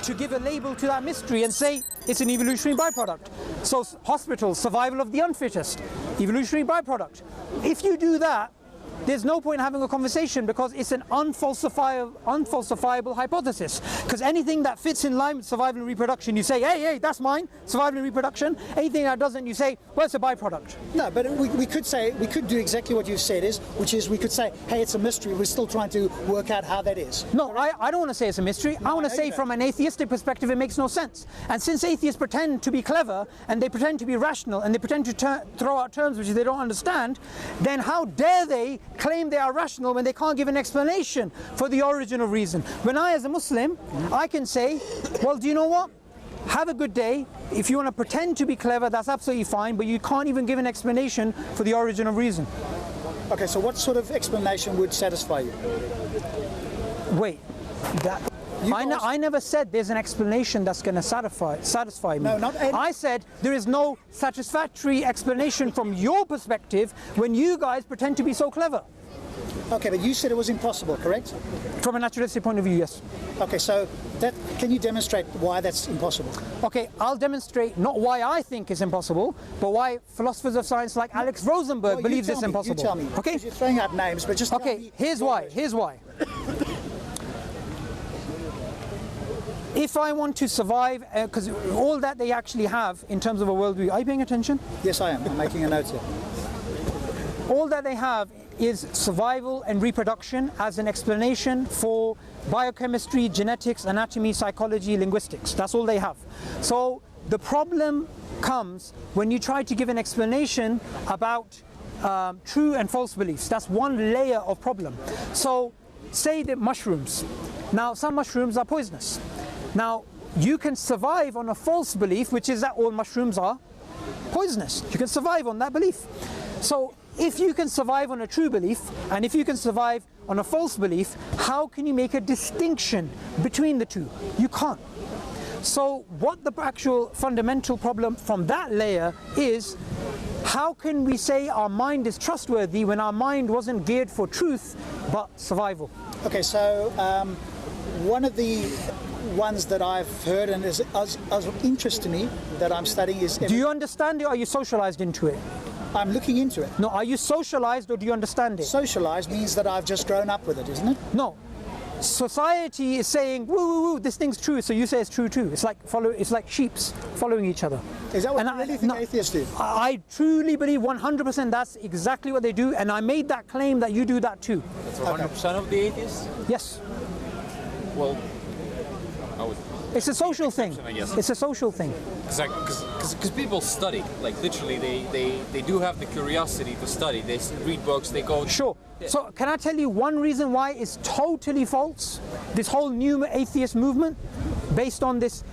to give a label to that mystery and say it's an evolutionary byproduct. So hospitals, survival of the unfittest, evolutionary byproduct. If you do that, there's no point in having a conversation, because it's an unfalsifiable hypothesis. Because anything that fits in line with survival and reproduction, you say, hey, that's mine, survival and reproduction. Anything that doesn't, you say, well, it's a byproduct. No, but we could do exactly what you said, which is we could say, hey, it's a mystery, we're still trying to work out how that is. No, I don't want to say it's a mystery. I want to say from an atheistic perspective it makes no sense. And since atheists pretend to be clever, and they pretend to be rational, and they pretend to throw out terms which they don't understand, then how dare they claim they are rational when they can't give an explanation for the origin of reason? When I, as a Muslim, I can say, well, do you know what? Have a good day. If you want to pretend to be clever, that's absolutely fine, but you can't even give an explanation for the origin of reason. Okay, so what sort of explanation would satisfy you? Wait, I never said there's an explanation that's going to satisfy me. No, not any. I said there is no satisfactory explanation from your perspective when you guys pretend to be so clever. Okay, but you said it was impossible, correct? From a naturalistic point of view, yes. Okay, so can you demonstrate why that's impossible? Okay, I'll demonstrate not why I think it's impossible, but why philosophers of science like Alex Rosenberg believes it's impossible. You tell me. Okay. You're throwing out names, but just tell me. Here's why. If I want to survive, because all that they actually have in terms of a worldview, are you paying attention? Yes, I am. I'm making a note here. All that they have is survival and reproduction as an explanation for biochemistry, genetics, anatomy, psychology, linguistics. That's all they have. So the problem comes when you try to give an explanation about true and false beliefs. That's one layer of problem. So say that mushrooms. Now, some mushrooms are poisonous. Now, you can survive on a false belief, which is that all mushrooms are poisonous. You can survive on that belief. So if you can survive on a true belief, and if you can survive on a false belief, how can you make a distinction between the two? You can't. So what the actual fundamental problem from that layer is, how can we say our mind is trustworthy when our mind wasn't geared for truth, but survival? Okay, so one of the ones that I've heard and is of interest to me that I'm studying is... Do you understand it, or are you socialized into it? I'm looking into it. No, are you socialized, or do you understand it? Socialized means that I've just grown up with it, isn't it? No. Society is saying, woo, woo, woo, this thing's true, so you say it's true too. It's like sheeps following each other. Is that what you really think atheists do? I truly believe 100% that's exactly what they do, and I made that claim that you do that too. That's 100% of the atheists? Yes. Well, it's a social thing. It's a social thing. Because people study, like literally, they do have the curiosity to study. They read books, they go... Sure. Yeah. So can I tell you one reason why it's totally false? This whole new atheist movement, based on this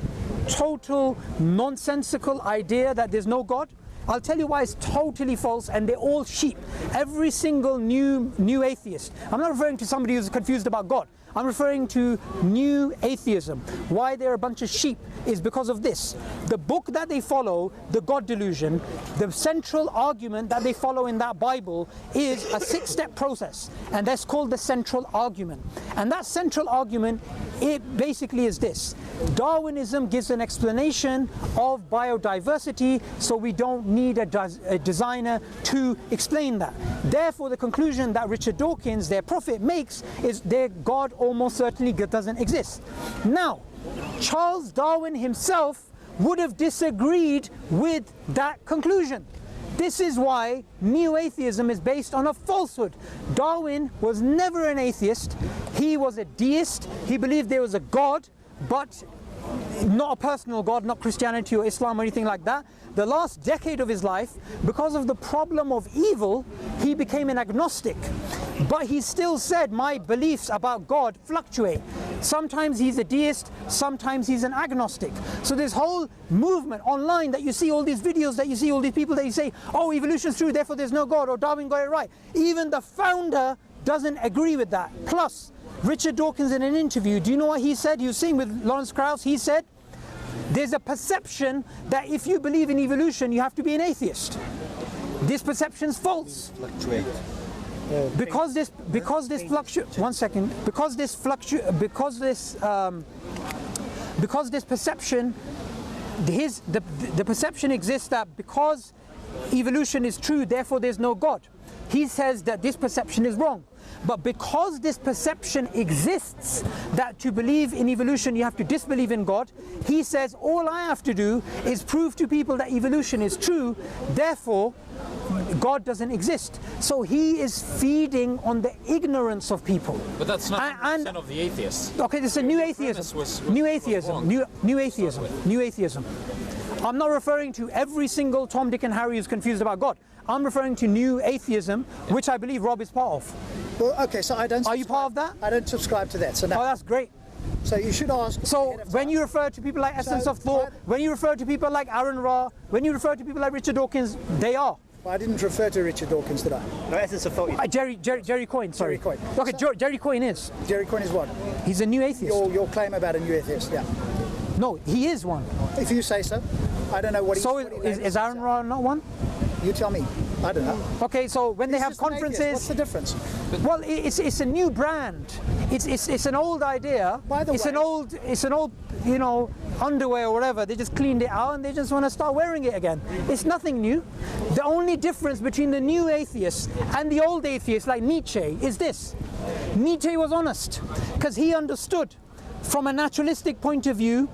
total nonsensical idea that there's no God. I'll tell you why it's totally false, and they're all sheep. Every single new atheist. I'm not referring to somebody who's confused about God. I'm referring to new atheism. Why they're a bunch of sheep is because of this. The book that they follow, the God delusion, the central argument that they follow in that Bible is a 6-step process, and that's called the central argument. And that central argument, it basically is this. Darwinism gives an explanation of biodiversity, so we don't need a designer to explain that. Therefore, the conclusion that Richard Dawkins, their prophet, makes is their God almost certainly doesn't exist. Now, Charles Darwin himself would have disagreed with that conclusion. This is why neo-atheism is based on a falsehood. Darwin was never an atheist. He was a deist. He believed there was a God, but not a personal God, not Christianity or Islam or anything like that. The last decade of his life, because of the problem of evil, he became an agnostic. But he still said, my beliefs about God fluctuate. Sometimes he's a deist, sometimes he's an agnostic. So this whole movement online that you see, all these videos that you see, all these people that you say, oh, evolution's true, therefore there's no God, or Darwin got it right. Even the founder doesn't agree with that. Plus, Richard Dawkins in an interview, do you know what he said? He was saying with Lawrence Krauss, he said, there's a perception that if you believe in evolution, you have to be an atheist. This perception's false. Because this because this perception, the perception exists that because evolution is true, therefore there's no God. He says that this perception is wrong. But because this perception exists, that to believe in evolution you have to disbelieve in God, he says all I have to do is prove to people that evolution is true, therefore God doesn't exist. So he is feeding on the ignorance of people. But that's not 100% of the atheists. Okay, this is a new atheism. New atheism. I'm not referring to every single Tom, Dick and Harry who's confused about God. I'm referring to new atheism, which I believe Rob is part of. Well, okay, so I don't. Are you part of that? I don't subscribe to that. So now. Oh, that's great. So you should ask. So when you refer to people like Essence of Thought, when you refer to people like Aaron Ra, when you refer to people like Richard Dawkins, they are. Well, I didn't refer to Richard Dawkins, did I? No, Essence of Thought. Jerry Coyne, sorry. Jerry Coyne. Okay, Jerry Coyne is. Jerry Coyne is what? He's a new atheist. Your claim about a new atheist, yeah. No, he is one. If you say so. I don't know what he's... So is Aaron Ra not one? You tell me. I don't know. Okay, so when they have conferences... What's the difference? Well, it's a new brand. It's an old idea. By the way, it's an old, you know, underwear or whatever. They just cleaned it out and they just want to start wearing it again. It's nothing new. The only difference between the new atheists and the old atheists like Nietzsche is this. Nietzsche was honest because he understood from a naturalistic point of view,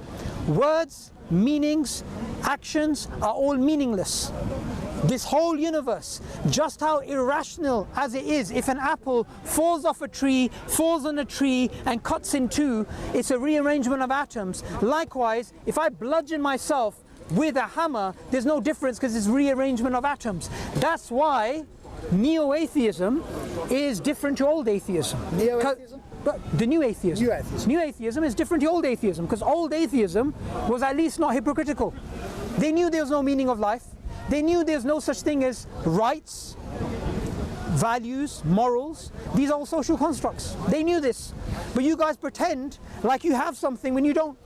words, meanings, actions are all meaningless. This whole universe, just how irrational as it is, if an apple falls off a tree, falls on a tree and cuts in two, it's a rearrangement of atoms. Likewise, if I bludgeon myself with a hammer, there's no difference because it's rearrangement of atoms. That's why neo-atheism is different to old atheism. Neo-atheism? But the new atheism. New atheism. New atheism is different to old atheism because old atheism was at least not hypocritical. They knew there was no meaning of life. They knew there's no such thing as rights, values, morals. These are all social constructs. They knew this. But you guys pretend like you have something when you don't.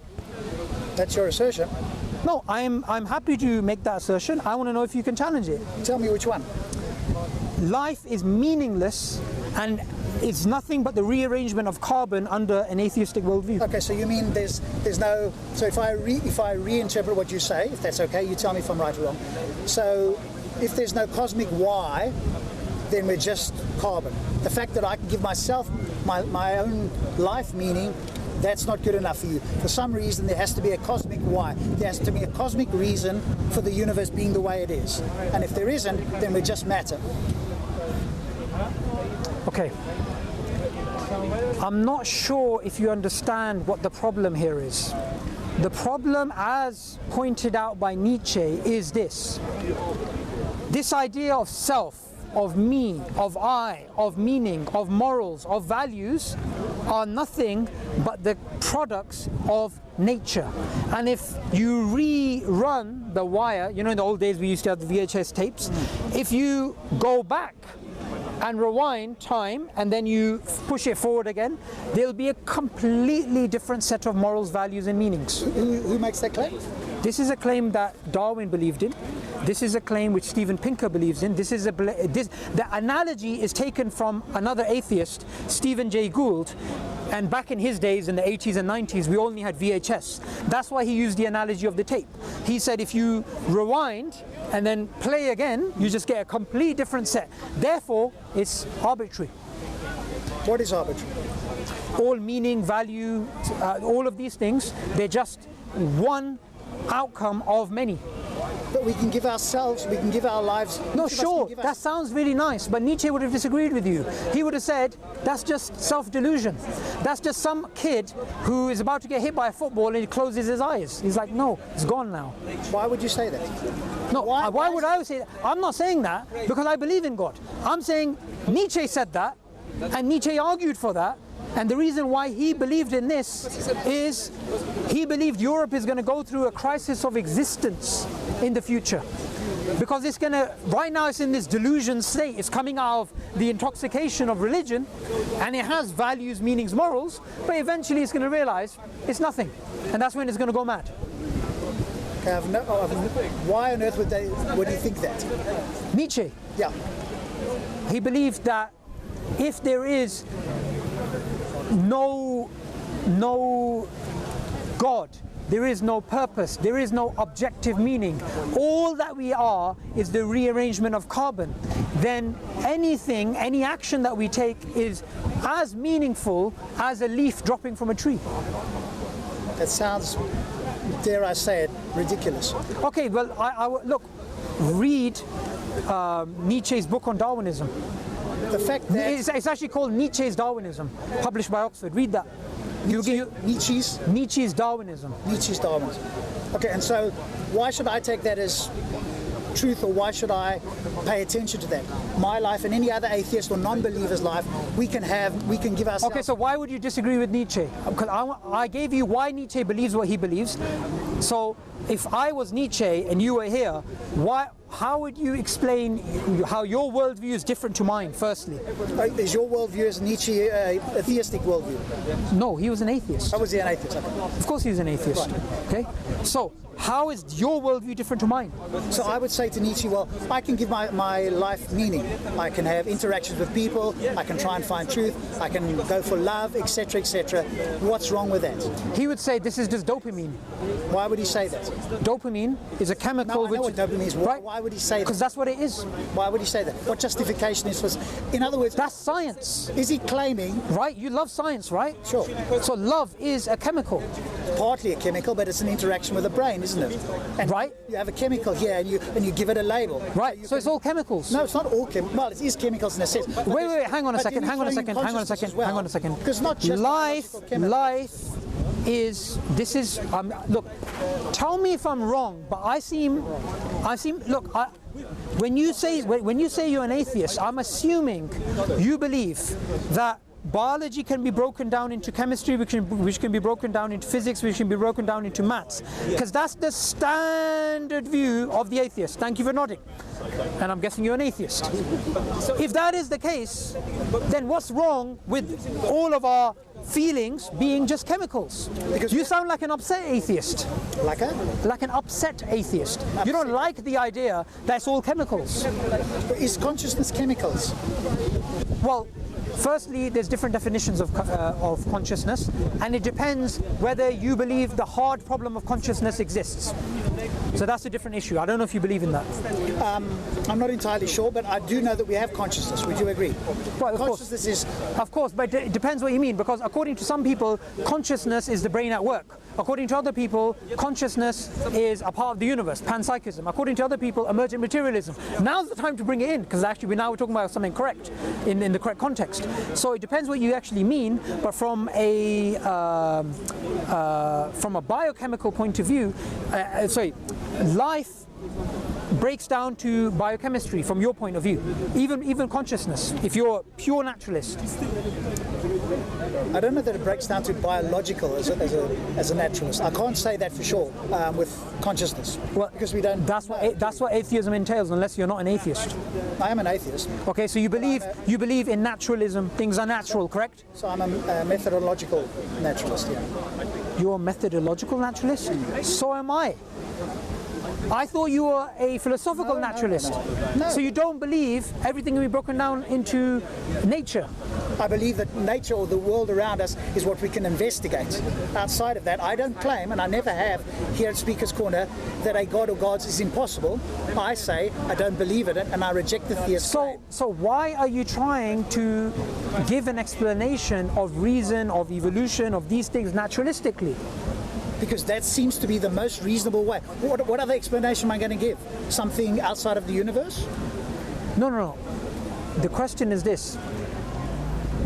That's your assertion. No, I'm happy to make that assertion. I want to know if you can challenge it. Tell me which one. Life is meaningless and it's nothing but the rearrangement of carbon under an atheistic worldview. Okay, so you mean there's no... So if I reinterpret what you say, if that's okay, you tell me if I'm right or wrong. So if there's no cosmic Y, then we're just carbon. The fact that I can give myself my own life meaning, that's not good enough for you. For some reason, there has to be a cosmic Y. There has to be a cosmic reason for the universe being the way it is. And if there isn't, then we're just matter. Okay. I'm not sure if you understand what the problem here is. The problem, as pointed out by Nietzsche, is this. This idea of self, of me, of I, of meaning, of morals, of values are nothing but the products of nature. And if you rerun the wire, you know in the old days we used to have the VHS tapes, if you go back and rewind time and then you push it forward again, there'll be a completely different set of morals, values and meanings. Who makes that claim? This is a claim that Darwin believed in. This is a claim which Steven Pinker believes in. The analogy is taken from another atheist, Stephen Jay Gould, and back in his days in the 80s and 90s we only had VHS. That's why he used the analogy of the tape. He said if you rewind and then play again, you just get a completely different set. Therefore, it's arbitrary. What is arbitrary? All meaning, value, all of these things, they're just one outcome of many. But we can give ourselves, we can give our lives... No, sure, that sounds really nice, but Nietzsche would have disagreed with you. He would have said, that's just self-delusion. That's just some kid who is about to get hit by a football and he closes his eyes. He's like, no, it's gone now. Why would you say that? No, why would I say that? I'm not saying that because I believe in God. I'm saying Nietzsche said that and Nietzsche argued for that. And the reason why he believed in this is he believed Europe is going to go through a crisis of existence in the future. Because it's going to, right now it's in this delusion state, it's coming out of the intoxication of religion and it has values, meanings, morals, but eventually it's going to realize it's nothing. And that's when it's going to go mad. Okay, why on earth would he think that? Nietzsche. Yeah. He believed that if there is no God there is no purpose, there is no objective meaning, all that we are is the rearrangement of carbon, then anything, any action that we take is as meaningful as a leaf dropping from a tree. That sounds, dare I say it, ridiculous. Okay, well, look, read Nietzsche's book on Darwinism. The fact that It's actually called Nietzsche's Darwinism, published by Oxford. Read that. Nietzsche's Darwinism. Nietzsche's Darwinism. Okay, and so why should I take that as truth, or why should I pay attention to that? My life and any other atheist or non-believer's life, we can give ourselves... Okay, so why would you disagree with Nietzsche? Because I gave you why Nietzsche believes what he believes. So if I was Nietzsche and you were here, how would you explain how your worldview is different to mine, firstly? Is your worldview as Nietzsche a theistic worldview? No, he was an atheist. How was he an atheist? Okay. Of course he was an atheist. Right. Okay, so how is your worldview different to mine? So I would say to Nietzsche, well, I can give my life meaning. I can have interactions with people, I can try and find truth, I can go for love, etc., etc. What's wrong with that? He would say this is just dopamine. Why would he say that? Dopamine is a chemical No, I know what dopamine is. Right? Why would he say that? Because that's what it is. Why would he say that? What justification is for... In other words... That's science. Is he claiming... Right? You love science, right? Sure. So love is a chemical. Partly a chemical, but it's an interaction with the brain, isn't it? And right. You have a chemical here, and you give it a label. Right. So it's all chemicals. No, it's not all chemicals. Well, it is chemicals in a sense. Wait. Hang on a second. Because not just life is. This is. Look. Tell me if I'm wrong, but I seem. Look. When you say you're an atheist, I'm assuming you believe that biology can be broken down into chemistry, which can be broken down into physics, which can be broken down into maths. Because that's the standard view of the atheist. Thank you for nodding. And I'm guessing you're an atheist. If that is the case, then what's wrong with all of our feelings being just chemicals? Because you sound like an upset atheist. Like an upset atheist. You don't like the idea that it's all chemicals. Is consciousness chemicals? Well, firstly, there's different definitions of consciousness, and it depends whether you believe the hard problem of consciousness exists. So that's a different issue. I don't know if you believe in that. I'm not entirely sure, but I do know that we have consciousness. Would you agree? Well, consciousness is... Of course, but it depends what you mean, because according to some people, consciousness is the brain at work. According to other people, consciousness is a part of the universe, panpsychism. According to other people, emergent materialism. Now's the time to bring it in, because actually we're talking about something correct, in the correct context. So it depends what you actually mean, but from a biochemical point of view, life breaks down to biochemistry from your point of view, even consciousness, if you're a pure naturalist. I don't know that it breaks down to biological as a naturalist. I can't say that for sure with consciousness. Well, because we don't. That's what atheism entails, unless you're not an atheist. I am an atheist. Okay, so you believe in naturalism. Things are natural, correct? So I'm a methodological naturalist. Yeah. You're a methodological naturalist? So am I. I thought you were a philosophical naturalist. No. So you don't believe everything can be broken down into nature? I believe that nature or the world around us is what we can investigate. Outside of that, I don't claim, and I never have here at Speaker's Corner, that a God or gods is impossible. I say I don't believe in it, and I reject the theist claim. So why are you trying to give an explanation of reason, of evolution, of these things naturalistically? Because that seems to be the most reasonable way. What other explanation am I going to give? Something outside of the universe? No. The question is this.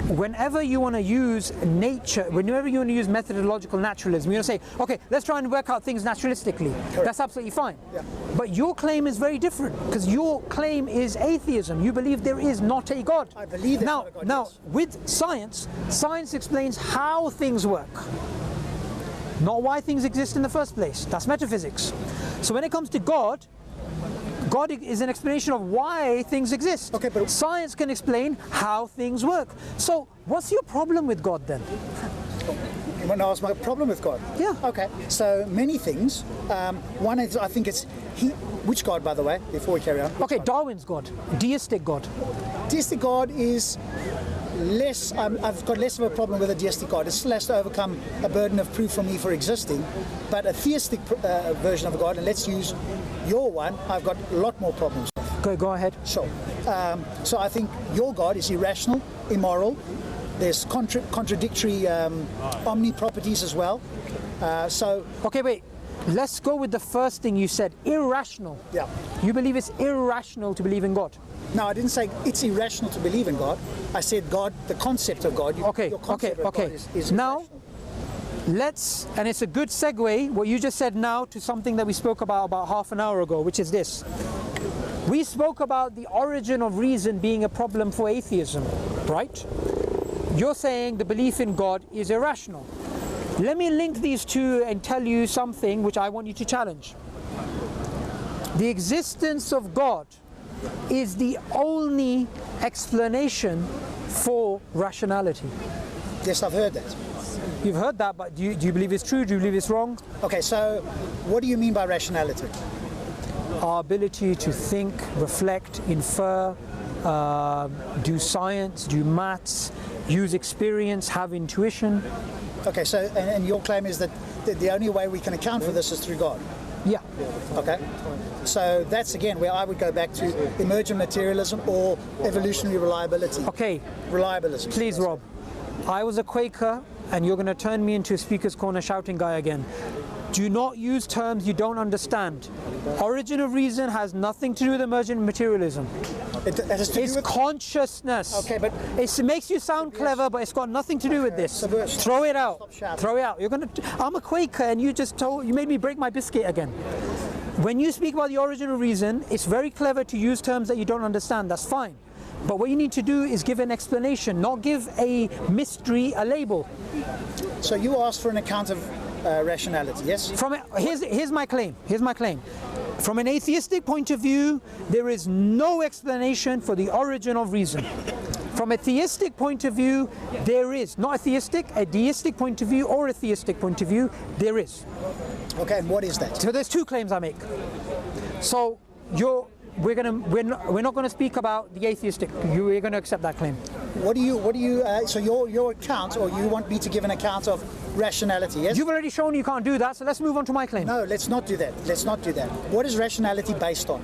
Whenever you want to use nature, whenever you want to use methodological naturalism, you're going to say, okay, let's try and work out things naturalistically. Correct. That's absolutely fine. Yeah. But your claim is very different, because your claim is atheism. You believe there is not a God. I believe there's not a God. Now, with science explains how things work, not why things exist in the first place. That's metaphysics. So when it comes to God is an explanation of why things exist. Okay, but science can explain how things work. So what's your problem with God then? You want to ask my problem with God? Yeah. Okay, so many things. One is, I think it's which God, by the way, before we carry on? Okay, Darwin's God, deistic God. Deistic God is I've got less of a problem with a deistic God. It still has to overcome a burden of proof for me for existing, but a theistic version of a God, and let's use your one, I've got a lot more problems with. Okay, go ahead. Sure. So I think your God is irrational, immoral. There's contradictory omni-properties as well. Okay, wait. Let's go with the first thing you said, irrational. Yeah. You believe it's irrational to believe in God? No, I didn't say it's irrational to believe in God. I said God, the concept of God. Your concept of God is now, irrational. let's, and it's a good segue, what you just said now, to something that we spoke about half an hour ago, which is this. We spoke about the origin of reason being a problem for atheism, right? You're saying the belief in God is irrational. Let me link these two and tell you something which I want you to challenge. The existence of God is the only explanation for rationality. Yes, I've heard that. You've heard that, but do you believe it's true? Do you believe it's wrong? Okay, so what do you mean by rationality? Our ability to think, reflect, infer, do science, do maths, use experience, have intuition. Okay, so and your claim is that the only way we can account for this is through God. Yeah. Okay, so that's again where I would go back to emergent materialism or evolutionary reliability. Okay. Reliabilism. Please, Rob. I was a Quaker, and you're going to turn me into a speaker's corner shouting guy again. Do not use terms you don't understand. Origin of reason has nothing to do with emergent materialism. It has to do It's with consciousness. Okay, but it makes you sound clever, but it's got nothing to do with this. Throw it out. Throw it out. I'm a Quaker, and you made me break my biscuit again. When you speak about the origin of reason, it's very clever to use terms that you don't understand. That's fine. But what you need to do is give an explanation, not give a mystery a label. So you asked for an account of rationality, yes? Here's my claim. Here's my claim. From an atheistic point of view, there is no explanation for the origin of reason. From a theistic point of view, there is. Not a deistic point of view or a theistic point of view, there is. Okay, and what is that? So there's two claims I make. So we're not going to speak about the atheistic. We're going to accept that claim. So your account, or you want me to give an account of rationality, yes? You've already shown you can't do that, so let's move on to my claim. No, let's not do that. Let's not do that. What is rationality based on?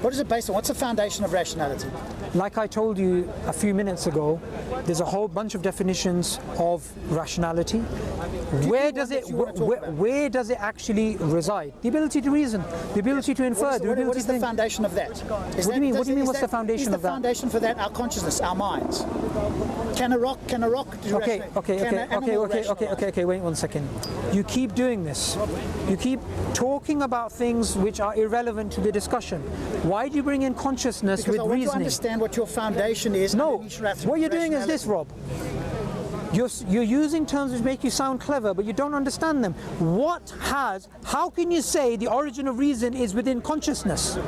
What is it based on? What's the foundation of rationality? Like I told you a few minutes ago, there's a whole bunch of definitions of rationality. Where does it actually reside? The ability to reason, the ability to infer, the ability to think. What is the foundation of that? What do you mean? What do you mean? What's the foundation of that? Is the foundation for that our consciousness, our minds? Can a rock do Okay, wait 1 second. You keep doing this. You keep talking about things which are irrelevant to the discussion. Why do you bring in consciousness with reasoning? I want to understand what your foundation is. No, what you're doing is this, Rob. You're using terms which make you sound clever, but you don't understand them. How can you say the origin of reason is within consciousness?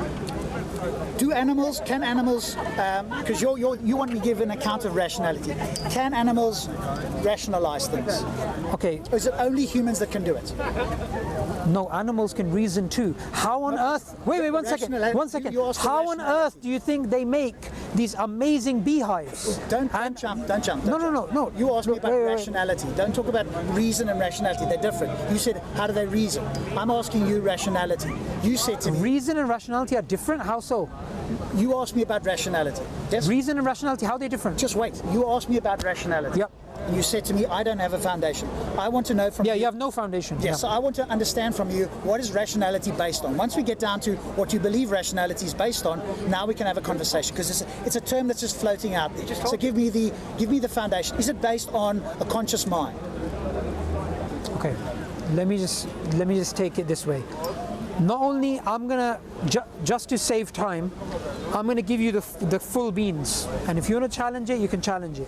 Can animals, because you want me to give an account of rationality, can animals rationalize things? Okay. Or is it only humans that can do it? No, animals can reason too. How on earth, wait, 1 second. How on earth do you think they make these amazing beehives? Don't jump. No. You asked me about rationality. Don't talk about reason and rationality. They're different. You said, how do they reason? I'm asking you rationality. You said to me... Reason and rationality are different? How so? You asked me about rationality. Yes? Reason and rationality, how are they different? Just wait. You asked me about rationality. Yep. And you said to me, I don't have a foundation. I want to know from you... Yeah, you have no foundation. Yes, yeah. So I want to understand from you, what is rationality based on? Once we get down to what you believe rationality is based on, now we can have a conversation, because it's a term that's just floating out there. So give me the foundation. Is it based on a conscious mind? Okay, let me just take it this way. Not only I'm gonna just to save time, I'm gonna give you the full beans, and if you want to challenge it, you can challenge it.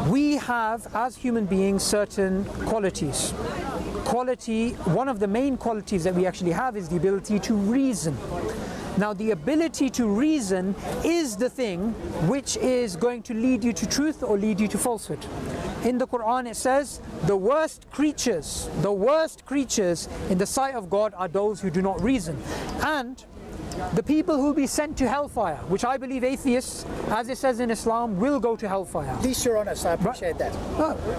We have, as human beings, certain qualities. One of the main qualities that we actually have is the ability to reason. Now, the ability to reason is the thing which is going to lead you to truth or lead you to falsehood. In the Quran it says, the worst creatures in the sight of God are those who do not reason. And the people who will be sent to hellfire, which I believe atheists, as it says in Islam, will go to hellfire. At least you're honest, I appreciate that.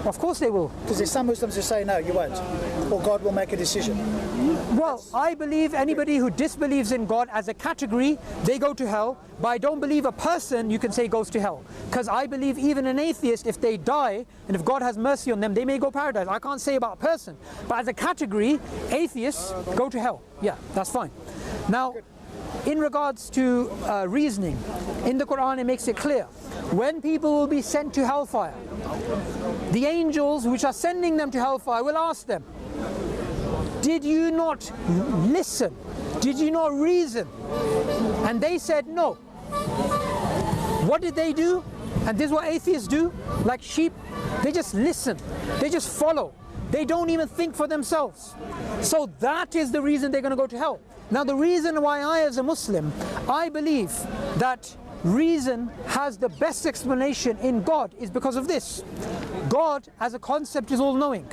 Of course they will. Because there's some Muslims who say, no, you won't. Or God will make a decision. Well, I believe anybody who disbelieves in God as a category, they go to hell. But I don't believe a person, you can say, goes to hell. Because I believe even an atheist, if they die, and if God has mercy on them, they may go paradise. I can't say about a person. But as a category, atheists go to hell. Yeah, that's fine. Now, in regards to reasoning, in the Quran it makes it clear. When people will be sent to hellfire, the angels which are sending them to hellfire will ask them, did you not listen? Did you not reason? And they said no. What did they do? And this is what atheists do, like sheep. They just listen. They just follow. They don't even think for themselves. So that is the reason they're going to go to hell. Now the reason why I, as a Muslim, I believe that reason has the best explanation in God is because of this. God as a concept is all-knowing.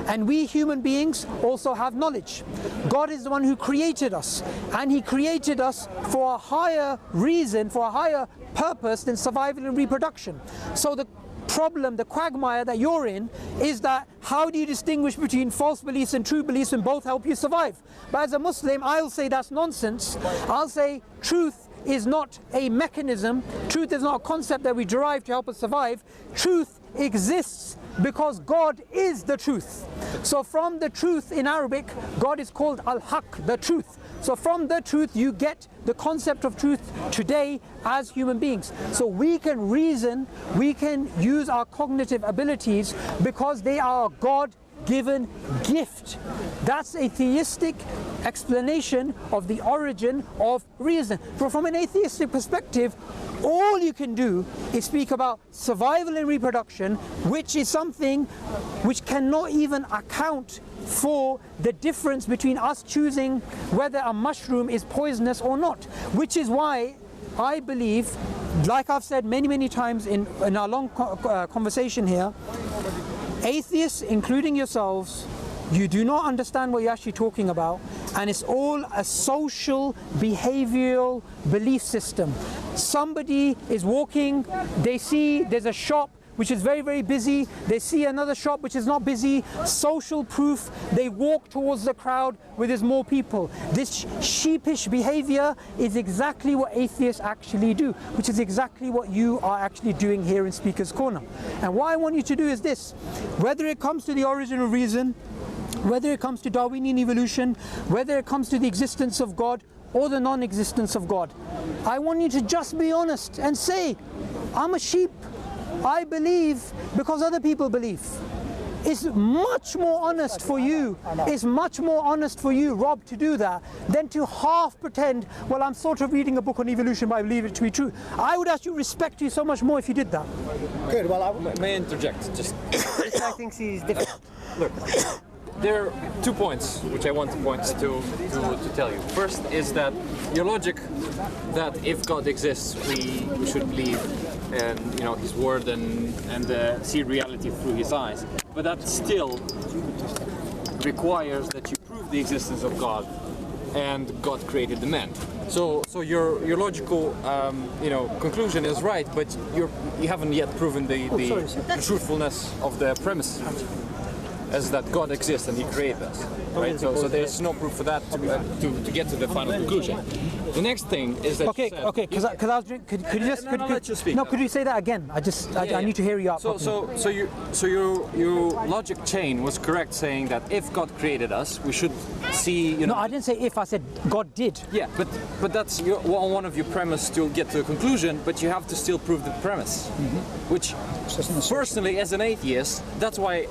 And we human beings also have knowledge. God is the one who created us. And He created us for a higher reason, for a higher purpose than survival and reproduction. So the problem, the quagmire that you're in, is that how do you distinguish between false beliefs and true beliefs when both help you survive? But as a Muslim, I'll say that's nonsense. I'll say truth is not a mechanism, truth is not a concept that we derive to help us survive. Truth exists because God is the truth. So from the truth in Arabic, God is called Al-Haq, the truth. So from the truth you get the concept of truth today as human beings. So we can reason, we can use our cognitive abilities because they are a God-given gift. That's a theistic explanation of the origin of reason. But from an atheistic perspective, all you can do is speak about survival and reproduction, which is something which cannot even account for the difference between us choosing whether a mushroom is poisonous or not. Which is why I believe, like I've said many times in our long conversation here, atheists, including yourselves, you do not understand what you're actually talking about, and it's all a social, behavioral belief system. Somebody is walking, they see there's a shop which is very busy, they see another shop which is not busy, social proof, they walk towards the crowd where there's more people. This sheepish behavior is exactly what atheists actually do, which is exactly what you are actually doing here in Speaker's Corner. And what I want you to do is this: whether it comes to the origin of reason, whether it comes to Darwinian evolution, whether it comes to the existence of God or the non-existence of God, I want you to just be honest and say, I'm a sheep. I believe because other people believe. It's much more honest for you, it's much more honest for you, Rob, to do that than to half pretend, well, I'm sort of reading a book on evolution but I believe it to be true. I would actually respect you so much more if you did that. Good, well, May I interject? Just This I think is different. look. There are 2 points which I want to point to tell you. First is that your logic that if God exists, we should believe in His word and see reality through His eyes. But that still requires that you prove the existence of God, and God created the man. So your logical conclusion is right, but you haven't yet proven the truthfulness of the premise, as that God exists and He created us, right? So there's no proof for that to get to the final conclusion. The next thing is that Because I was doing, could you just let you speak. No, could you say that again? I need to hear you out. So your logic chain was correct, saying that if God created us, we should see. No, I didn't say if. I said God did. Yeah, but that's one of your premise to get to a conclusion, but you have to still prove the premise, which personally, as an atheist, that's why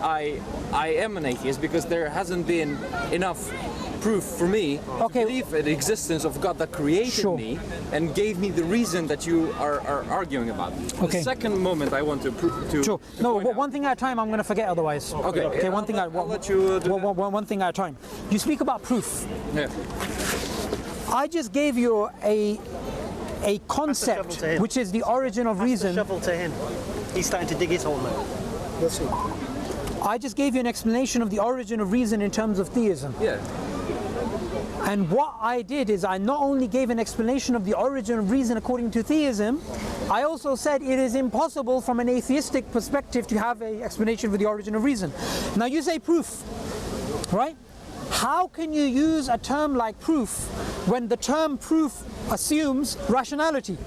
I am an atheist, because there hasn't been enough proof for me to believe in the existence of God that created me and gave me the reason that you are arguing about. The second moment I want to prove to. Sure. No, one thing at a time. I'm going to forget otherwise. Okay. One thing I'll let you do one thing at a time. You speak about proof. Yeah. I just gave you a concept which is the origin of reason. Shovel to him. He's starting to dig his hole now. we'll see. I just gave you an explanation of the origin of reason in terms of theism. Yeah. And what I did is I not only gave an explanation of the origin of reason according to theism, I also said it is impossible from an atheistic perspective to have an explanation for the origin of reason. Now you say proof, right? How can you use a term like proof when the term proof assumes rationality?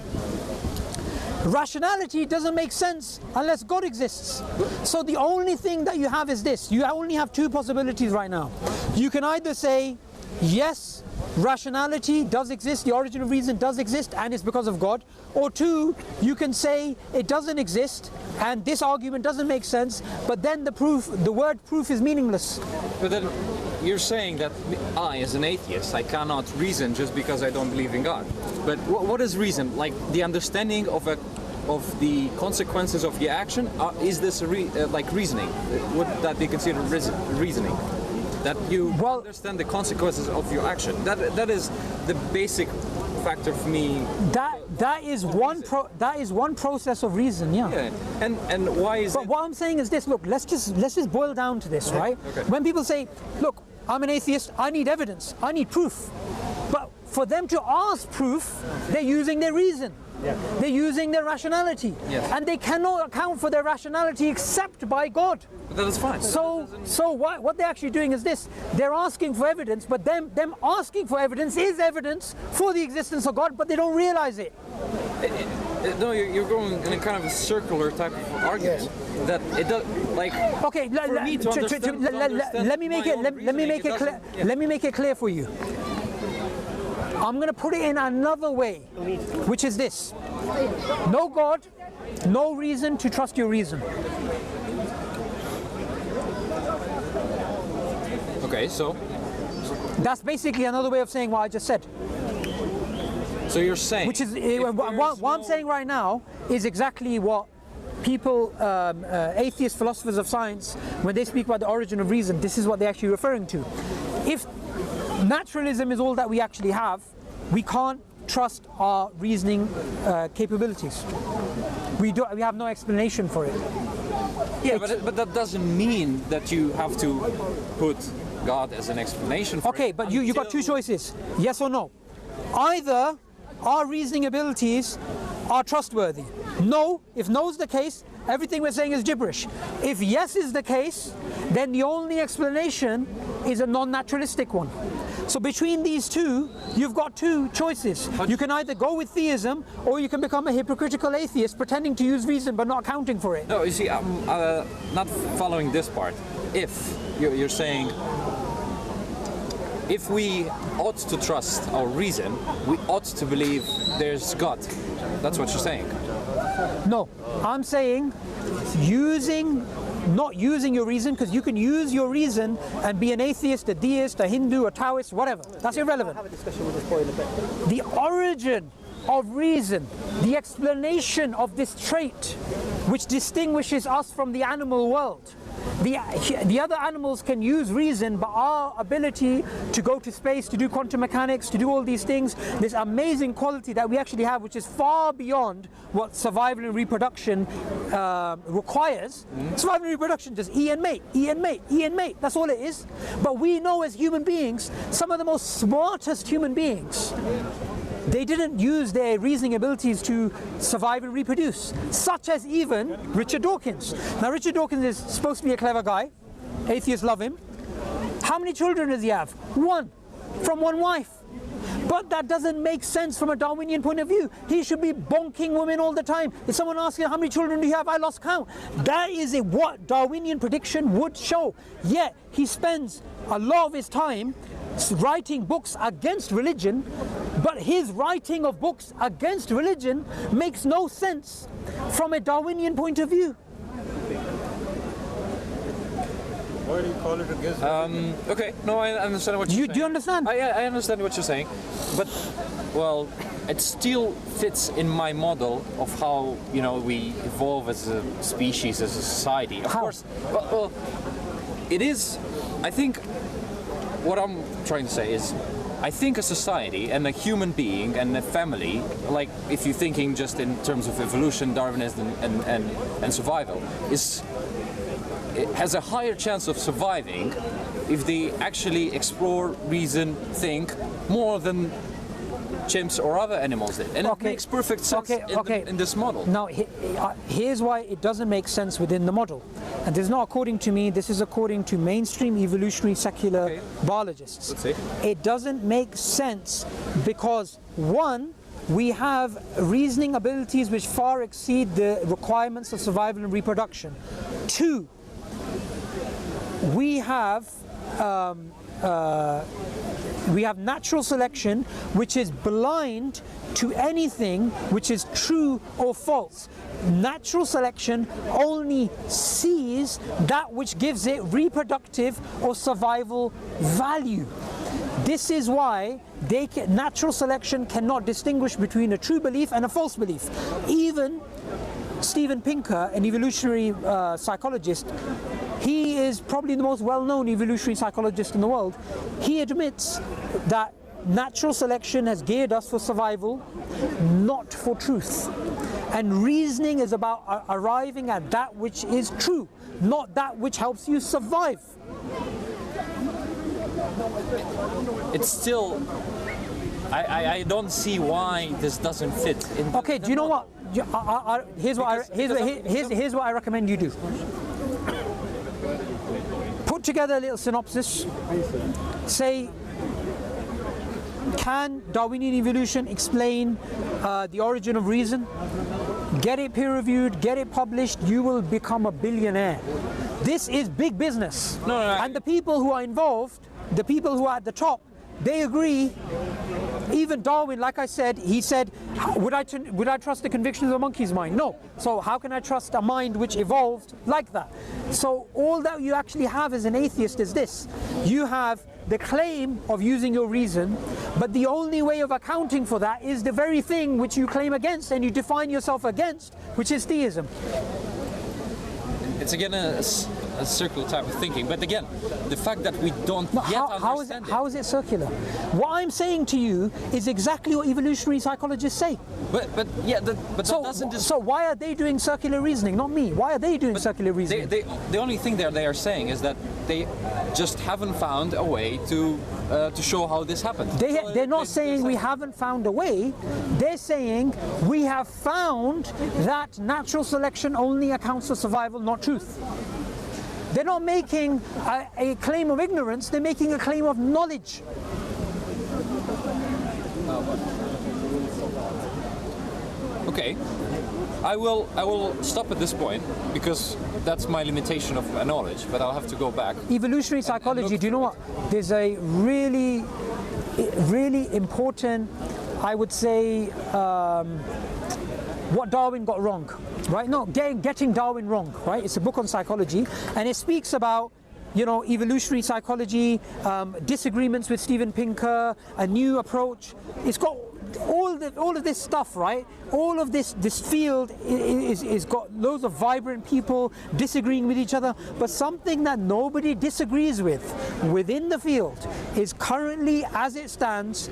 Rationality doesn't make sense unless God exists. So the only thing that you have is this. You only have two possibilities right now. You can either say, yes, rationality does exist, the origin of reason does exist, and it's because of God. Or two, you can say it doesn't exist, and this argument doesn't make sense, but then the word proof is meaningless. But then you're saying that I, as an atheist, I cannot reason just because I don't believe in God. But what is reason? Like the understanding of the consequences of the action? Is this like reasoning? Would that be considered reasoning? That you understand the consequences of your action. That is the basic factor for me. That is one process of reason, yeah. And why is But what I'm saying is this, look, let's just boil down to this, right? Okay. When people say, look, I'm an atheist, I need evidence, I need proof. But for them to ask proof, they're using their reason. Yeah. They're using their rationality. Yes. And they cannot account for their rationality except by God. But that is fine. So what they're actually doing is this. They're asking for evidence, but them asking for evidence is evidence for the existence of God, but they don't realize it. No, you're going in a kind of a circular type of argument. Yes. That it does, like. Okay, let me make it clear for you. I'm going to put it in another way, which is this. No God, no reason to trust your reason. Okay, so? That's basically another way of saying what I just said. So you're saying... Which is, what I'm saying right now is exactly what people, atheist philosophers of science, when they speak about the origin of reason, this is what they're actually referring to. If naturalism is all that we actually have, we can't trust our reasoning capabilities. We have no explanation for it. Yeah, but that doesn't mean that you have to put God as an explanation for it. Okay, but you got two choices, yes or no. Either our reasoning abilities are trustworthy. No, if no is the case, everything we're saying is gibberish. If yes is the case, then the only explanation is a non-naturalistic one. So between these two, you've got two choices. You can either go with theism, or you can become a hypocritical atheist, pretending to use reason but not accounting for it. No, you see, I'm not following this part. If you're saying, if we ought to trust our reason, we ought to believe there's God. That's what you're saying. No, I'm saying not using your reason, because you can use your reason and be an atheist, a deist, a Hindu, a Taoist, whatever. That's irrelevant. I'll have a discussion with this boy in a bit. The origin of reason, the explanation of this trait which distinguishes us from the animal world. The other animals can use reason, but our ability to go to space, to do quantum mechanics, to do all these things, this amazing quality that we actually have, which is far beyond what survival and reproduction requires. Survival and reproduction, just eat and mate, eat and mate, eat and mate, that's all it is. But we know as human beings, some of the most smartest human beings, they didn't use their reasoning abilities to survive and reproduce, such as even Richard Dawkins. Now Richard Dawkins is supposed to be a clever guy, atheists love him. How many children does he have? One, from one wife. But that doesn't make sense from a Darwinian point of view. He should be bonking women all the time. If someone asks him, how many children do you have? I lost count. That is what Darwinian prediction would show. Yet he spends a lot of his time writing books against religion, but his writing of books against religion makes no sense from a Darwinian point of view. Why do you call it against? Okay, no, I understand what you're saying. Do you understand? I understand what you're saying, but well, it still fits in my model of how we evolve as a species, as a society. Of course, well, it is. I think what I'm trying to say is, I think a society and a human being and a family, like if you're thinking just in terms of evolution, Darwinism, and survival, it has a higher chance of surviving if they actually explore, reason, think more than chimps or other animals did. And it makes perfect sense in this model. Now, here's why it doesn't make sense within the model. And this is not according to me, this is according to mainstream evolutionary secular biologists. Let's see. It doesn't make sense because, one, we have reasoning abilities which far exceed the requirements of survival and reproduction. Two, we have natural selection which is blind to anything which is true or false. Natural selection only sees that which gives it reproductive or survival value. This is why natural selection cannot distinguish between a true belief and a false belief. Even Steven Pinker, an evolutionary psychologist, he is probably the most well-known evolutionary psychologist in the world. He admits that natural selection has geared us for survival, not for truth. And reasoning is about arriving at that which is true, not that which helps you survive. It's still, I don't see why this doesn't fit in. Okay, do you know what? Here's what I recommend you do. Put together a little synopsis. Say, can Darwinian evolution explain the origin of reason? Get it peer-reviewed, get it published, you will become a billionaire. This is big business. No. And the people who are involved, the people who are at the top, they agree. Even Darwin, like I said, he said, would I trust the convictions of a monkey's mind? No. So how can I trust a mind which evolved like that? So all that you actually have as an atheist is this. You have the claim of using your reason, but the only way of accounting for that is the very thing which you claim against and you define yourself against, which is theism. It's again a circular type of thinking, but again, the fact that we don't yet understand how is it circular? What I'm saying to you is exactly what evolutionary psychologists say. So why are they doing circular reasoning, not me? Why are they doing circular reasoning? The only thing they are saying is that they just haven't found a way to show how this happened. They're not saying we haven't found a way. They're saying we have found that natural selection only accounts for survival, not truth. They're not making a claim of ignorance, they're making a claim of knowledge. Okay, I will stop at this point because that's my limitation of knowledge, but I'll have to go back. Evolutionary psychology, do you know what? There's a really important, I would say, what Darwin got wrong, right? No, getting Darwin wrong, right? It's a book on psychology, and it speaks about, you know, evolutionary psychology, disagreements with Steven Pinker, a new approach. It's got all of this stuff, right? All of this field is got loads of vibrant people disagreeing with each other, but something that nobody disagrees with within the field is currently, as it stands,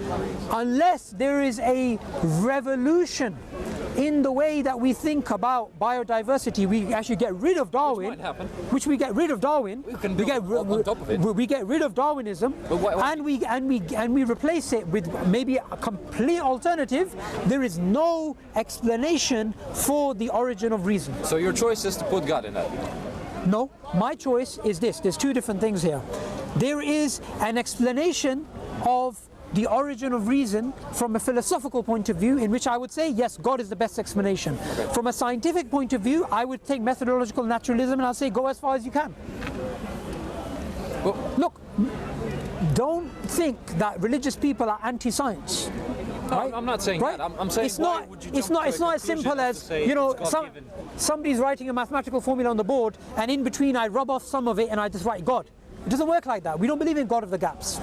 unless there is a revolution in the way that we think about biodiversity, we actually get rid of Darwin, which we get rid of Darwin, we get rid of Darwinism, and we replace it with maybe a complete alternative. There is no explanation for the origin of reason. So your choice is to put God in that? No, my choice is this. There's two different things here. There is an explanation of the origin of reason from a philosophical point of view, in which I would say, yes, God is the best explanation. Okay. From a scientific point of view, I would take methodological naturalism and I'll say, go as far as you can. Well, look, don't think that religious people are anti-science. No, right? I'm not saying right? that. I'm saying it's not as simple as, you know, somebody's writing a mathematical formula on the board, and in between I rub off some of it and I just write God. It doesn't work like that. We don't believe in God of the gaps.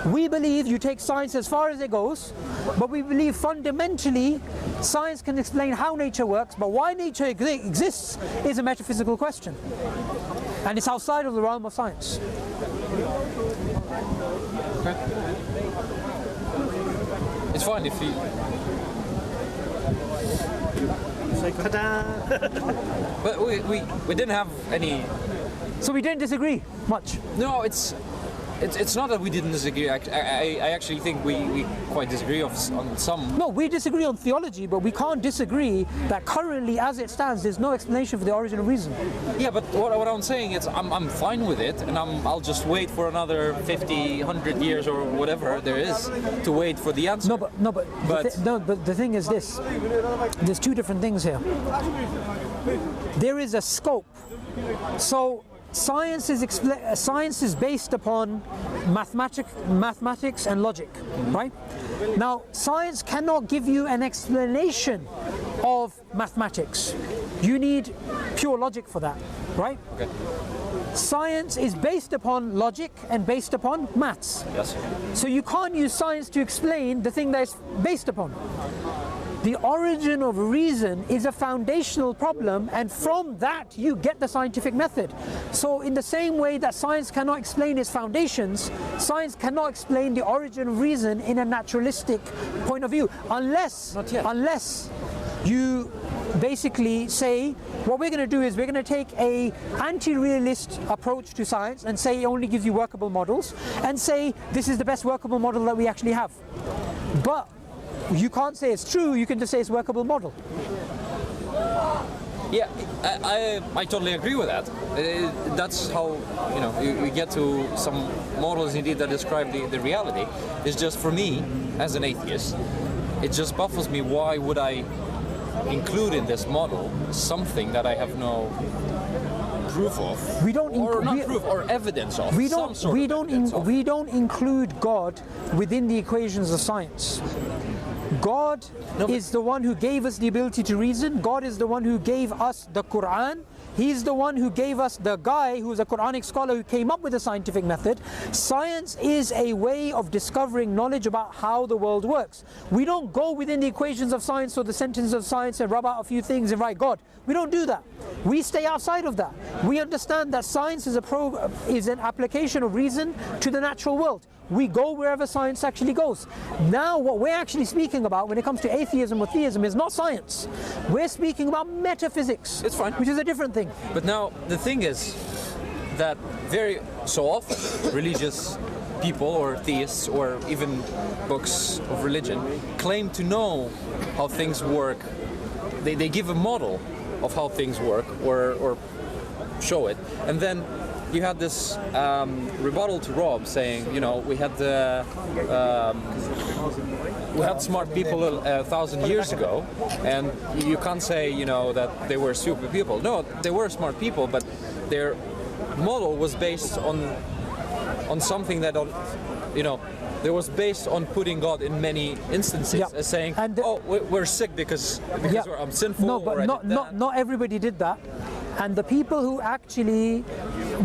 We believe you take science as far as it goes, but we believe fundamentally science can explain how nature works, but why nature exists is a metaphysical question. And it's outside of the realm of science. Okay. It's fine if you... Ta-da! But we didn't have any... So we didn't disagree much? No, it's... it's not that we didn't disagree. I actually think we quite disagree on some. No, we disagree on theology, but we can't disagree that currently, as it stands, there's no explanation for the origin of reason. Yeah, but what I'm saying is I'm fine with it, and I'll just wait for another 50, 100 years or whatever there is to wait for the answer. But the thing is this: there's two different things here. There is a scope. So science is based upon mathematics and logic, right? Now, science cannot give you an explanation of mathematics. You need pure logic for that, right? Okay. Science is based upon logic and based upon maths. Yes. So you can't use science to explain the thing that it's based upon. The origin of reason is a foundational problem, and from that you get the scientific method. So in the same way that science cannot explain its foundations, science cannot explain the origin of reason in a naturalistic point of view, unless you basically say, what we're going to do is we're going to take a anti-realist approach to science and say it only gives you workable models, and say this is the best workable model that we actually have. But you can't say it's true, you can just say it's a workable model. Yeah, I totally agree with that. That's how, you get to some models indeed that describe the reality. It's just, for me, as an atheist, it just baffles me, why would I include in this model something that I have no proof of, or evidence of. We don't include God within the equations of science. God is the one who gave us the ability to reason. God is the one who gave us the Quran. He's the one who gave us the guy who's a Quranic scholar who came up with a scientific method. Science is a way of discovering knowledge about how the world works. We don't go within the equations of science or the sentences of science and rub out a few things and write God. We don't do that. We stay outside of that. We understand that science is an application of reason to the natural world. We go wherever science actually goes. Now what we're actually speaking about when it comes to atheism or theism is not science. We're speaking about metaphysics. It's fine. Which is a different thing. But now the thing is that very so often religious people or theists or even books of religion claim to know how things work. They give a model of how things work or show it, and then you had this rebuttal to Rob saying, we had smart people 1,000 years ago, and you can't say, that they were stupid people. No, they were smart people, but their model was based on something that, there was based on putting God in many instances, as saying, we're sick because I'm sinful. No, but not everybody did that. And the people who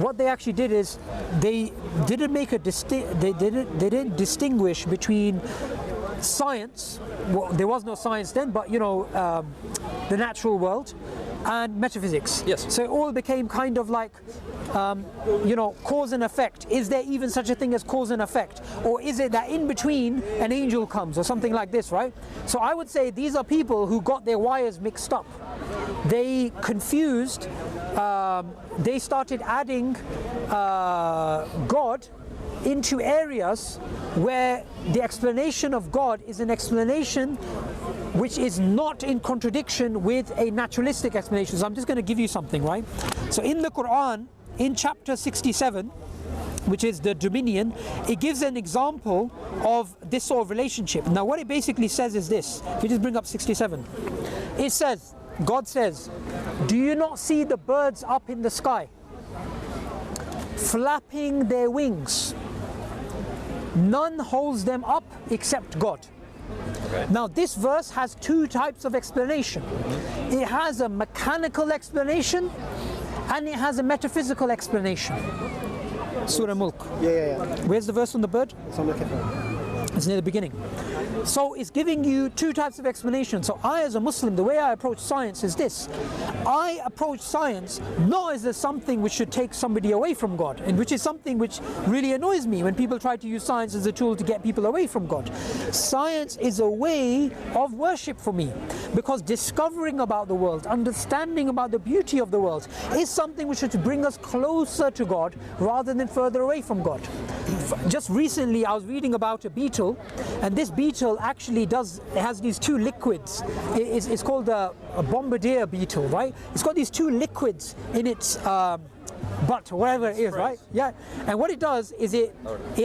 what they actually did is they didn't make they didn't distinguish between science. Well, there was no science then, but the natural world, and metaphysics. Yes. So it all became kind of like cause and effect. Is there even such a thing as cause and effect? Or is it that in between an angel comes or something like this, right? So I would say these are people who got their wires mixed up. They confused, they started adding God into areas where the explanation of God is an explanation which is not in contradiction with a naturalistic explanation. So I'm just going to give you something, right? So in the Quran, in chapter 67, which is the Dominion, it gives an example of this sort of relationship. Now what it basically says is this. If you just bring up 67, it says, God says, do you not see the birds up in the sky, flapping their wings? None holds them up except God. Okay. Now this verse has two types of explanation. It has a mechanical explanation and it has a metaphysical explanation. Surah Mulk. Yeah. Where's the verse on the bird? So I'm looking for it. It's near the beginning. So it's giving you two types of explanation. So I, as a Muslim, the way I approach science is this. I approach science not as something which should take somebody away from God, and which is something which really annoys me when people try to use science as a tool to get people away from God. Science is a way of worship for me, because discovering about the world, understanding about the beauty of the world is something which should bring us closer to God rather than further away from God. Just recently I was reading about a beetle, and this beetle actually has these two liquids. It's called a bombardier beetle, right? It's got these two liquids in its butt, whatever it is, right? Yeah. And what it does is it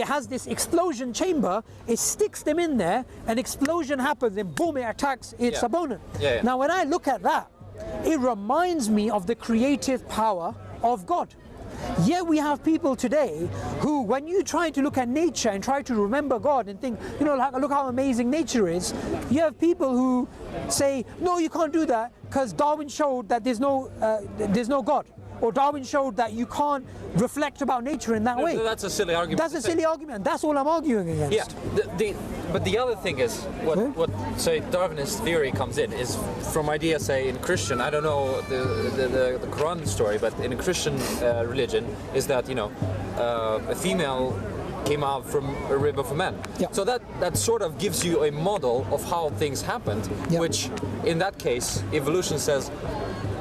has this explosion chamber, it sticks them in there, an explosion happens, and boom, it attacks its opponent. Yeah. Now when I look at that, it reminds me of the creative power of God. Yet we have people today who, when you try to look at nature and try to remember God and think, you know, look how amazing nature is, you have people who say, no, you can't do that because Darwin showed that there's no God. Or Darwin showed that you can't reflect about nature in that way. That's a silly argument. That's a silly argument. That's all I'm arguing against. Yeah. But the other thing is, what say Darwinist theory comes in is from ideas, say in Christian. I don't know the Quran story, but in a Christian religion is that, you know, a female came out from a rib of a man. Yeah. So that sort of gives you a model of how things happened, which in that case evolution says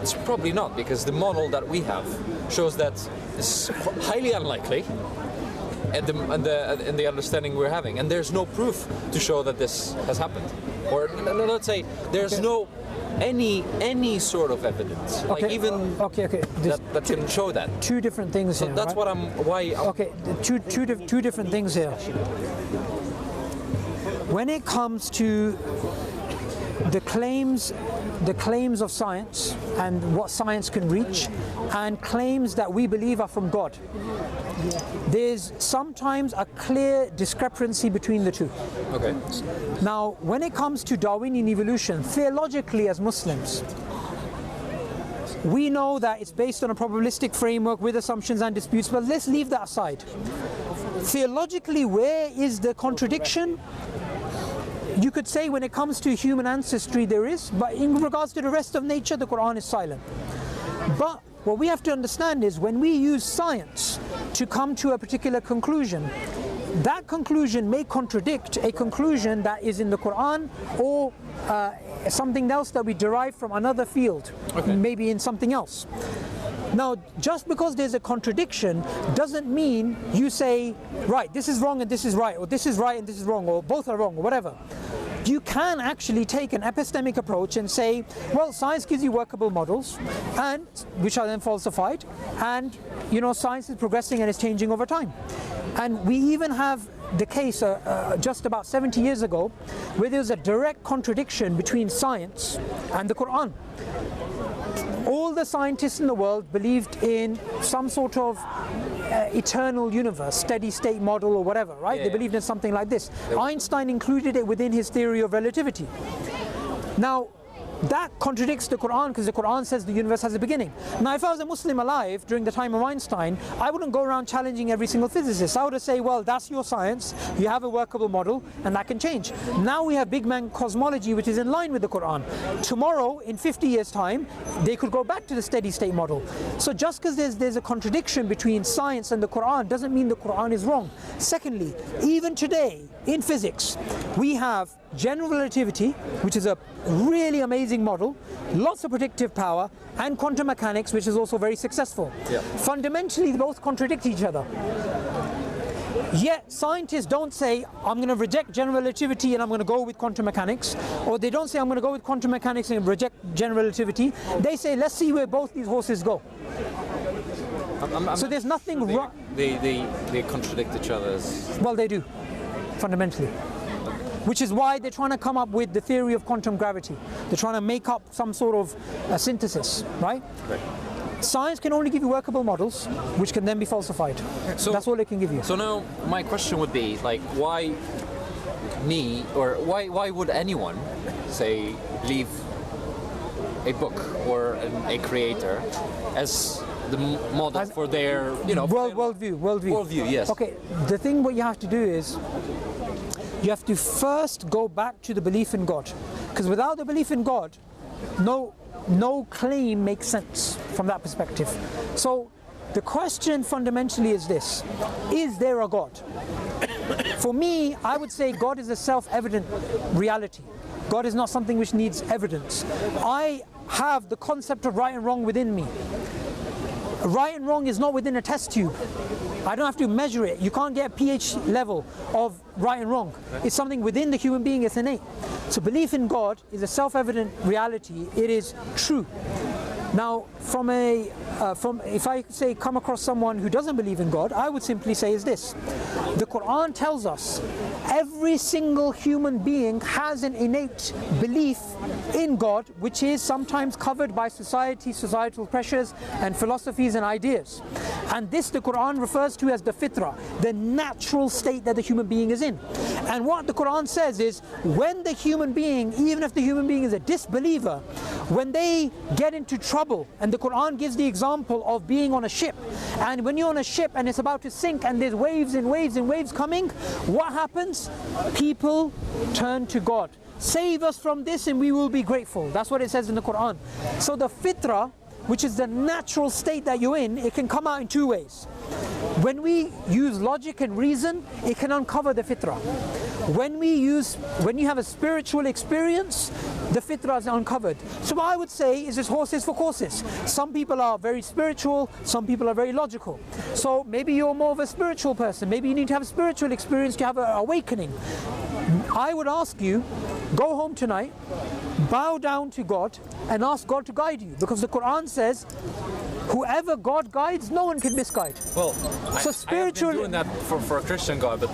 it's probably not, because the model that we have shows that it's highly unlikely, and the understanding we're having, and there's no proof to show that this has happened, or let's say there's no any sort of evidence, like even that can show that. Two different things here. That's right? Okay, two different things here. When it comes to the claims of science and what science can reach, and claims that we believe are from God, there's sometimes a clear discrepancy between the two. Okay. Now, when it comes to Darwinian evolution, theologically as Muslims, we know that it's based on a probabilistic framework with assumptions and disputes, but let's leave that aside. Theologically, where is the contradiction? You could say when it comes to human ancestry there is, but in regards to the rest of nature, the Quran is silent. But what we have to understand is when we use science to come to a particular conclusion, that conclusion may contradict a conclusion that is in the Quran, or something else that we derive from another field, maybe in something else. Now, just because there's a contradiction doesn't mean you say, right, this is wrong and this is right, or this is right and this is wrong, or both are wrong, or whatever. You can actually take an epistemic approach and say, well, science gives you workable models, and which are then falsified, and you know, science is progressing and it's changing over time. And we even have the case just about 70 years ago where there was a direct contradiction between science and the Quran. All the scientists in the world believed in some sort of eternal universe, steady state model or whatever, right? They believed in something like this. Einstein included it within his theory of relativity. Now, that contradicts the Quran, because the Quran says the universe has a beginning. Now, if I was a Muslim alive during the time of Einstein, I wouldn't go around challenging every single physicist. I would say, well, that's your science, you have a workable model, and that can change. Now we have Big Bang cosmology, which is in line with the Quran. Tomorrow, in 50 years' time, they could go back to the steady state model. So just because there's a contradiction between science and the Quran doesn't mean the Quran is wrong. Secondly, even today, in physics, we have general relativity, which is a really amazing model, lots of predictive power, and quantum mechanics, which is also very successful. Fundamentally, they both contradict each other. Yet scientists don't say, I'm going to reject general relativity and I'm going to go with quantum mechanics, or they don't say, I'm going to go with quantum mechanics and reject general relativity. They say, let's see where both these horses go. So there's nothing wrong. They contradict each other. Well, they do, fundamentally. Which is why they're trying to come up with the theory of quantum gravity. They're trying to make up some sort of synthesis, right? Science can only give you workable models, which can then be falsified. So that's all it can give you. So now my question would be, like, why me, or why would anyone, say, leave a book or a creator as the model for their, you know, worldview? Worldview, yes. Okay, the thing what you have to do is, you have to first go back to the belief in God. Because without the belief in God, no claim makes sense from that perspective. So the question fundamentally is this: is there a God? For me, I would say God is a self-evident reality. God is not something which needs evidence. I have the concept of right and wrong within me. Right and wrong is not within a test tube. I don't have to measure it. You can't get a pH level of right and wrong. It's something within the human being, it's innate. So belief in God is a self-evident reality. It is true. Now, if I say come across someone who doesn't believe in God, I would simply say is this: the Quran tells us every single human being has an innate belief in God, which is sometimes covered by societal pressures and philosophies and ideas. And this the Quran refers to as the Fitrah, the natural state that the human being is in. And what the Quran says is, when the human being, even if the human being is a disbeliever, when they get into trouble, and the Quran gives the example of being on a ship, and when you're on a ship and it's about to sink and there's waves and waves and waves coming, what happens? People turn to God. Save us from this and we will be grateful. That's what it says in the Quran. So the Fitrah, which is the natural state that you're in, it can come out in two ways. When we use logic and reason, it can uncover the Fitrah. When you have a spiritual experience, the Fitrah is uncovered. So what I would say is, it's horses for courses. Some people are very spiritual, some people are very logical. So maybe you're more of a spiritual person. Maybe you need to have a spiritual experience to have an awakening. I would ask you, go home tonight, bow down to God and ask God to guide you, because the Quran says whoever God guides, no one can misguide. Well, so I have been doing that for a Christian God, but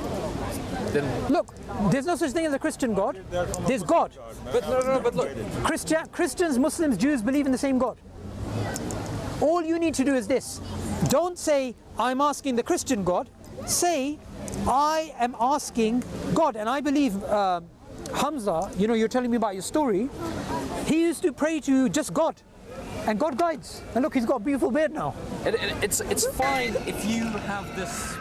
then look, there's no such thing as a Christian God. There's God. But no, but look, Christians, Muslims, Jews believe in the same God. All you need to do is this: don't say I'm asking the Christian God. Say I am asking God. And I believe Hamza, you're telling me about your story. He used to pray to just God, and God guides. And look, he's got a beautiful beard now. it's fine if you have this